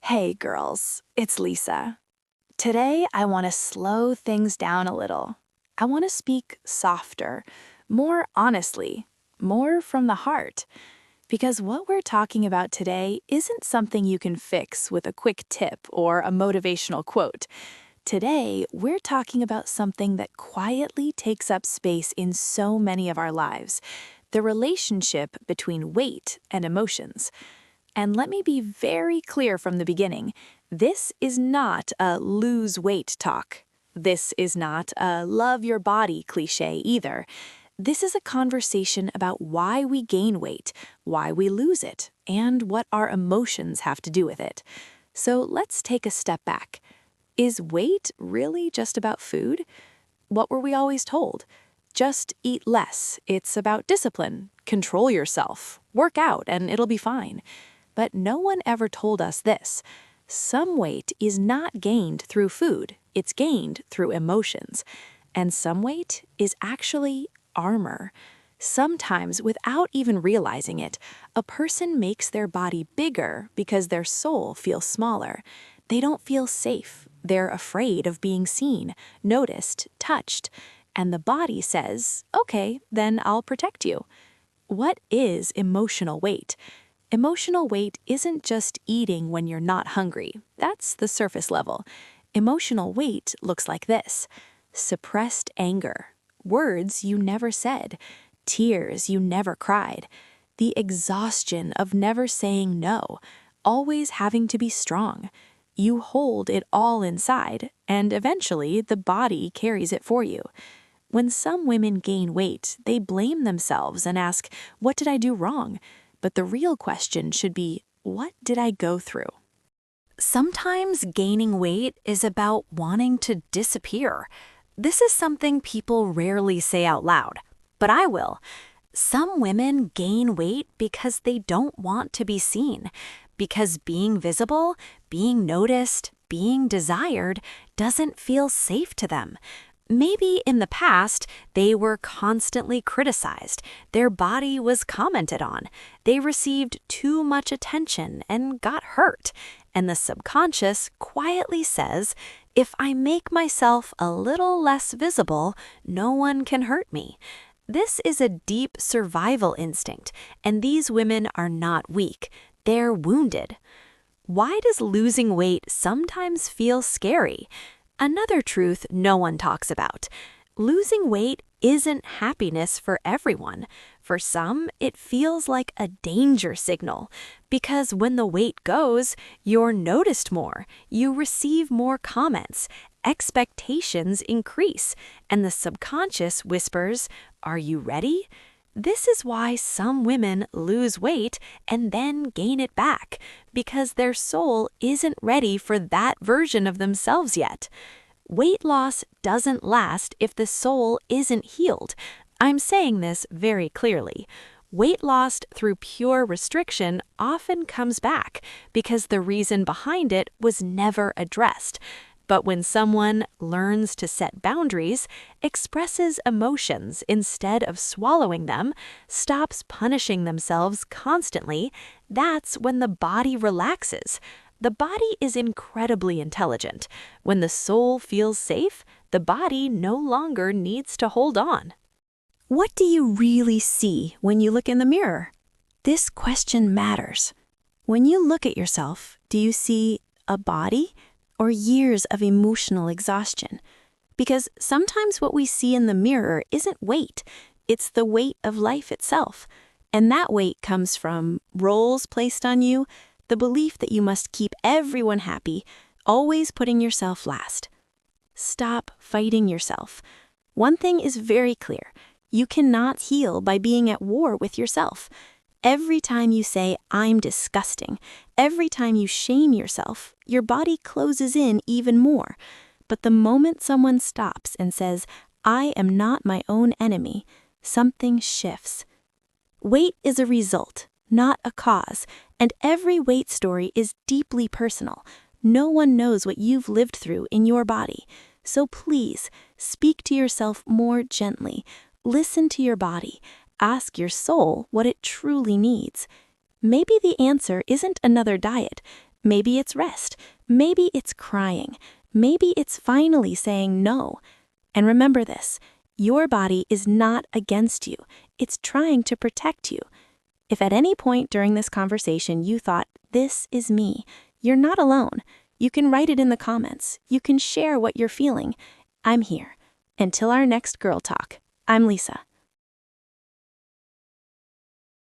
Hey girls, it's Lisa. Today I want to slow things down a little. I want to speak softer, more honestly, more from the heart. Because what we're talking about today isn't something you can fix with a quick tip or a motivational quote. Today, we're talking about something that quietly takes up space in so many of our lives: the relationship between weight and emotions. And let me be very clear from the beginning, this is not a lose weight talk. This is not a love your body cliche either. This is a conversation about why we gain weight, why we lose it, and what our emotions have to do with it. So let's take a step back. Is weight really just about food? What were we always told? Just eat less. It's about discipline. Control yourself. Work out and it'll be fine. But no one ever told us this. Some weight is not gained through food. It's gained through emotions. And some weight is actually armor. Sometimes, without even realizing it, a person makes their body bigger because their soul feels smaller. They don't feel safe. They're afraid of being seen, noticed, touched. And the body says, okay, then I'll protect you. What is emotional weight? Emotional weight isn't just eating when you're not hungry. That's the surface level. Emotional weight looks like this: suppressed anger, words you never said, tears you never cried, the exhaustion of never saying no, always having to be strong. You hold it all inside, and eventually the body carries it for you. When some women gain weight, they blame themselves and ask, "What did I do wrong?" But the real question should be, what did I go through? Sometimes gaining weight is about wanting to disappear. This is something people rarely say out loud, but I will. Some women gain weight because they don't want to be seen, because being visible, being noticed, being desired doesn't feel safe to them. Maybe in the past, they were constantly criticized, their body was commented on, they received too much attention and got hurt, and the subconscious quietly says, if I make myself a little less visible, no one can hurt me. This is a deep survival instinct, and these women are not weak, they're wounded. Why does losing weight sometimes feel scary? Another truth no one talks about: losing weight isn't happiness for everyone. For some, it feels like a danger signal, because when the weight goes, you're noticed more, you receive more comments, expectations increase, and the subconscious whispers, "Are you ready?" This is why some women lose weight and then gain it back, because their soul isn't ready for that version of themselves yet. Weight loss doesn't last if the soul isn't healed. I'm saying this very clearly. Weight lost through pure restriction often comes back because the reason behind it was never addressed. But when someone learns to set boundaries, expresses emotions instead of swallowing them, stops punishing themselves constantly, that's when the body relaxes. The body is incredibly intelligent. When the soul feels safe, the body no longer needs to hold on. What do you really see when you look in the mirror? This question matters. When you look at yourself, do you see a body or years of emotional exhaustion? Because sometimes what we see in the mirror isn't weight, it's the weight of life itself. And that weight comes from roles placed on you, the belief that you must keep everyone happy, always putting yourself last. Stop fighting yourself. One thing is very clear: you cannot heal by being at war with yourself. Every time you say, "I'm disgusting," every time you shame yourself, your body closes in even more. But the moment someone stops and says, "I am not my own enemy," something shifts. Weight is a result, not a cause, and every weight story is deeply personal. No one knows what you've lived through in your body. So please, speak to yourself more gently. Listen to your body. Ask your soul what it truly needs. Maybe the answer isn't another diet. Maybe it's rest. Maybe it's crying. Maybe it's finally saying no. And remember this, your body is not against you. It's trying to protect you. If at any point during this conversation you thought, this is me, you're not alone. You can write it in the comments. You can share what you're feeling. I'm here. Until our next Girl Talk, I'm Lisa.